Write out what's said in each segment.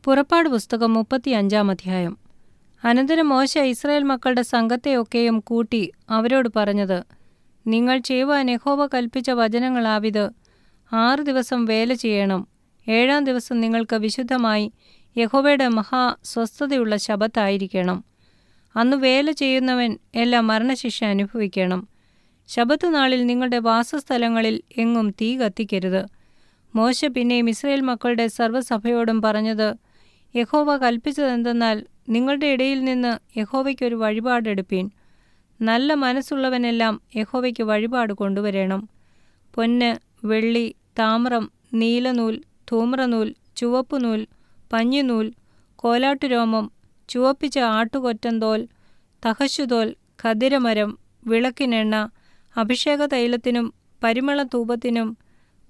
പുറപ്പാട് പുസ്തകം 35 അധ്യായം. അനന്തരം മോശ ഇസ്രായേൽ മക്കളുടെ സംഘത്തെയൊക്കെയും കൂട്ടി അവരോട് പറഞ്ഞത്, നിങ്ങൾ ചെയ്യുവാൻ യഹോവ കൽപ്പിച്ച വചനങ്ങളാവിത്. 6 ദിവസം വേല ചെയ്യണം. 7-ാം ദിവസം നിങ്ങൾക്ക് വിശുദ്ധമായി യഹോവയുടെ മഹാസ്വസ്ഥതയുള്ള ശബ്ബത്തായിരിക്കണം. അന്ന് വേല ചെയ്യുന്നവൻ എല്ലാം മരണശിക്ഷ അനുഭവിക്കണം. ശബ്ബത്ത് നാളിൽ നിങ്ങളുടെ വാസസ്ഥലങ്ങളിൽ എങ്ങും തീ കത്തിക്കരുത്. മോശ പിന്നെയും ഇസ്രായേൽ മക്കളുടെ സർവ്വസഭയോടും പറഞ്ഞത്, യഹോവ കൽപ്പിച്ചതെന്തെന്നാൽ, നിങ്ങളുടെ ഇടയിൽ നിന്ന് യഹോവയ്ക്കൊരു വഴിപാടെടുപ്പീൻ. നല്ല മനസ്സുള്ളവനെല്ലാം യഹോവയ്ക്ക് വഴിപാട് കൊണ്ടുവരണം. പൊന്ന്, വെള്ളി, താമ്രം, നീലനൂൽ, ധൂമ്രനൂൽ, ചുവപ്പുനൂൽ, പഞ്ഞിനൂൽ, കോലാട്ടുരോമം, ചുവപ്പിച്ച ആട്ടുകൊറ്റന്തോൽ, തഹശുതോൽ, ഖദിരമരം, വിളക്കിനെണ്ണ, അഭിഷേകതൈലത്തിനും പരിമളധൂപത്തിനും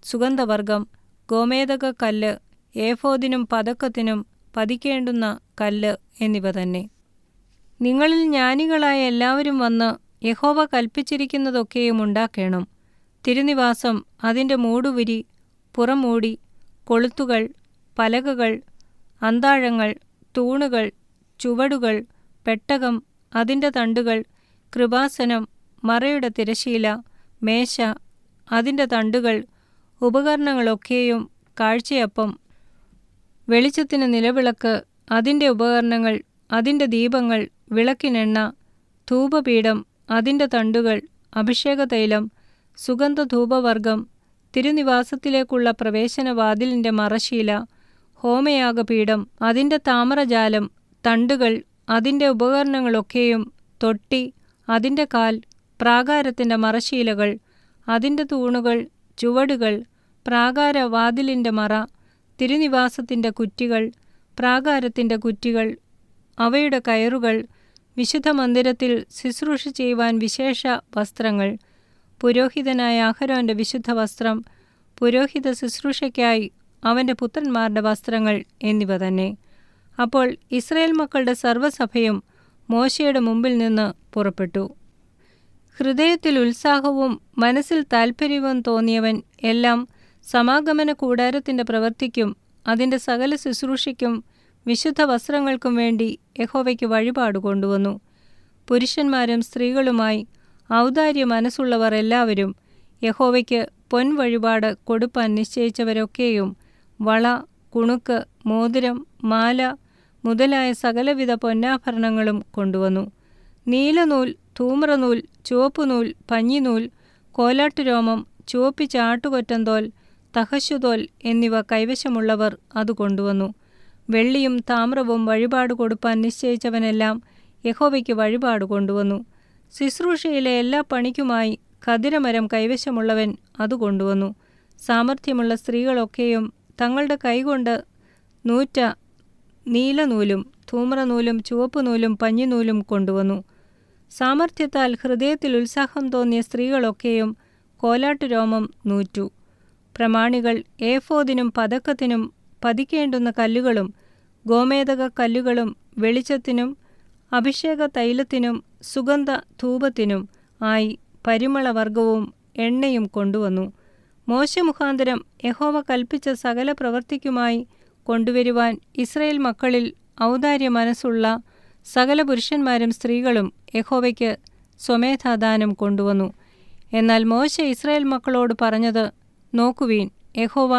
സുഗന്ധവർഗം, ഗോമേദകക്കല്ല്, ഏഫോദിനും പതക്കത്തിനും പതിക്കേണ്ടുന്ന കല്ല് എന്നിവ തന്നെ. നിങ്ങളിൽ ജ്ഞാനികളായ എല്ലാവരും വന്ന് യഹോവ കൽപ്പിച്ചിരിക്കുന്നതൊക്കെയും ഉണ്ടാക്കേണം. തിരുനിവാസം, അതിൻ്റെ മൂടുവിരി, പുറമൂടി, കൊളുത്തുകൾ, പലകകൾ, അന്താഴങ്ങൾ, തൂണുകൾ, ചുവടുകൾ, പെട്ടകം, അതിൻ്റെ തണ്ടുകൾ, കൃപാസനം, മറയുടെ തിരശീല, മേശ, അതിൻ്റെ തണ്ടുകൾ, ഉപകരണങ്ങളൊക്കെയും, കാഴ്ചയപ്പം, വെളിച്ചത്തിന് നിലവിളക്ക്, അതിൻ്റെ ഉപകരണങ്ങൾ, അതിൻ്റെ ദീപങ്ങൾ, വിളക്കിനെണ്ണ, ധൂപപീഠം, അതിൻ്റെ തണ്ടുകൾ, അഭിഷേകതൈലം, സുഗന്ധധൂപവർഗം, തിരുനിവാസത്തിലേക്കുള്ള പ്രവേശനവാതിലിൻ്റെ മറശ്ശീല, ഹോമയാഗപീഠം, അതിൻ്റെ താമ്രജാലം, തണ്ടുകൾ, അതിൻ്റെ ഉപകരണങ്ങളൊക്കെയും, തൊട്ടി, അതിൻ്റെ കാൽ, പ്രാകാരത്തിൻ്റെ മറശ്ശീലകൾ, അതിൻ്റെ തൂണുകൾ, ചുവടുകൾ, പ്രാകാരവാതിലിൻ്റെ മറ, തിരുനിവാസത്തിൻ്റെ കുറ്റികൾ, പ്രാകാരത്തിൻ്റെ കുറ്റികൾ, അവയുടെ കയറുകൾ, വിശുദ്ധ മന്ദിരത്തിൽ ശുശ്രൂഷ ചെയ്യുവാൻ വിശേഷ വസ്ത്രങ്ങൾ, പുരോഹിതനായ അഹരോൻ്റെ വിശുദ്ധ വസ്ത്രം, പുരോഹിത ശുശ്രൂഷയ്ക്കായി അവൻ്റെ പുത്രന്മാരുടെ വസ്ത്രങ്ങൾ എന്നിവ തന്നെ. അപ്പോൾ ഇസ്രായേൽ മക്കളുടെ സർവ്വസഭയും മോശയുടെ മുമ്പിൽ നിന്ന് പുറപ്പെട്ടു. ഹൃദയത്തിൽ ഉത്സാഹവും മനസ്സിൽ താൽപ്പര്യവും തോന്നിയവൻ എല്ലാം സമാഗമന കൂടാരത്തിൻ്റെ പ്രവൃത്തിക്കും അതിൻ്റെ സകല ശുശ്രൂഷയ്ക്കും വിശുദ്ധ വസ്ത്രങ്ങൾക്കും വേണ്ടി യഹോവയ്ക്ക് വഴിപാട് കൊണ്ടുവന്നു. പുരുഷന്മാരും സ്ത്രീകളുമായി ഔദാര്യ മനസ്സുള്ളവർ എല്ലാവരും യഹോവയ്ക്ക് പൊൻവഴിപാട് കൊടുപ്പാൻ നിശ്ചയിച്ചവരൊക്കെയും വള, കുണുക്ക്, മോതിരം, മാല മുതലായ സകലവിധ പൊന്നാഭരണങ്ങളും കൊണ്ടുവന്നു. നീലനൂൽ, ധൂമ്രനൂൽ, ചുവപ്പുനൂൽ, പഞ്ഞിനൂൽ, കോലാട്ടുരോമം, ചുവപ്പിച്ച ആട്ടുകൊറ്റന്തോൽ, തഹശുതോൽ എന്നിവ കൈവശമുള്ളവർ അത് കൊണ്ടുവന്നു. വെള്ളിയും താമ്രവും വഴിപാട് കൊടുപ്പാൻ നിശ്ചയിച്ചവനെല്ലാം യഹോവയ്ക്ക് വഴിപാട് കൊണ്ടുവന്നു. ശുശ്രൂഷയിലെ എല്ലാ പണിക്കുമായി ഖദിരമരം കൈവശമുള്ളവൻ അത് കൊണ്ടുവന്നു. സാമർഥ്യമുള്ള സ്ത്രീകളൊക്കെയും തങ്ങളുടെ കൈകൊണ്ട് നൂറ്റ നീലനൂലും ധൂമ്രനൂലും ചുവപ്പുനൂലും പഞ്ഞിനൂലും കൊണ്ടുവന്നു. സാമർഥ്യത്താൽ ഹൃദയത്തിൽ ഉത്സാഹം തോന്നിയ സ്ത്രീകളൊക്കെയും കോലാട്ടുരോമം നൂറ്റു. പ്രമാണികൾ ഏഫോദിനും പതക്കത്തിനും പതിക്കേണ്ടുന്ന കല്ലുകളും ഗോമേദക കല്ലുകളും വെളിച്ചത്തിനും അഭിഷേക തൈലത്തിനും സുഗന്ധ ധൂപത്തിനും ആയി പരിമളവർഗവും എണ്ണയും കൊണ്ടുവന്നു. മോശ മുഖാന്തരം യഹോവ കൽപ്പിച്ച സകല പ്രവൃത്തിക്കുമായി കൊണ്ടുവരുവാൻ ഇസ്രായേൽ മക്കളിൽ ഔദാര്യ മനസ്സുള്ള സകല പുരുഷന്മാരും സ്ത്രീകളും യഹോവയ്ക്ക് സ്വമേധാദാനം കൊണ്ടുവന്നു. എന്നാൽ മോശ ഇസ്രായേൽ മക്കളോട് പറഞ്ഞത്, നോക്കുവീൻ, യഹോവ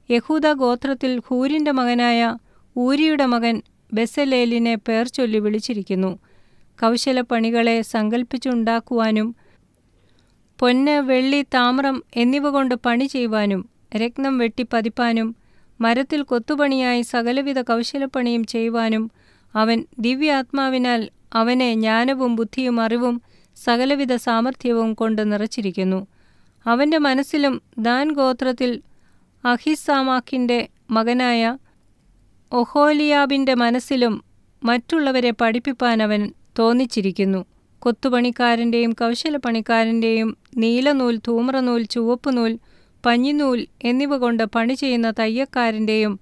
യഹൂദ ഗോത്രത്തിൽ ഹൂരിൻ്റെ മകനായ ഊരിയുടെ മകൻ ബെസലേലിനെ പേർ ചൊല്ലി വിളിച്ചിരിക്കുന്നു. കൗശലപ്പണികളെ സങ്കൽപ്പിച്ചുണ്ടാക്കുവാനും പൊന്ന്, വെള്ളി, താമ്രം എന്നിവ കൊണ്ട് പണി ചെയ്യുവാനും രത്നം വെട്ടിപ്പതിപ്പാനും മരത്തിൽ കൊത്തുപണിയായി സകലവിധ കൗശലപ്പണിയും ചെയ്യുവാനും അവൻ ദിവ്യാത്മാവിനാൽ അവനെ ജ്ഞാനവും ബുദ്ധിയും അറിവും സകലവിധ സാമർഥ്യവും കൊണ്ട് നിറച്ചിരിക്കുന്നു. അവൻ്റെ മനസ്സിലും ദാൻ ഗോത്രത്തിൽ അഹിസാമാക്കിൻ്റെ മകനായ ഒഹോലിയാബിൻ്റെ മനസ്സിലും മറ്റുള്ളവരെ പഠിപ്പിപ്പാൻ അവൻ തോന്നിച്ചിരിക്കുന്നു. കൊത്തുപണിക്കാരൻ്റെയും കൗശലപ്പണിക്കാരൻ്റെയും നീലനൂൽ, ധൂമ്രനൂൽ, ചുവപ്പുനൂൽ, പഞ്ഞിനൂൽ എന്നിവ കൊണ്ട് പണി ചെയ്യുന്ന തയ്യക്കാരൻ്റെയും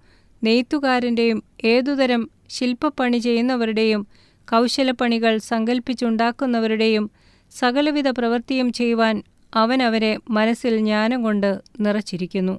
നെയ്ത്തുകാരൻ്റെയും ഏതുതരം ശില്പപ്പണി ചെയ്യുന്നവരുടെയും കൗശലപ്പണികൾ സങ്കൽപ്പിച്ചുണ്ടാക്കുന്നവരുടെയും സകലവിധ പ്രവൃത്തിയും ചെയ്യുവാൻ അവൻ അവരെ മനസ്സിൽ ജ്ഞാനം കൊണ്ട് നിറച്ചിരിക്കുന്നു.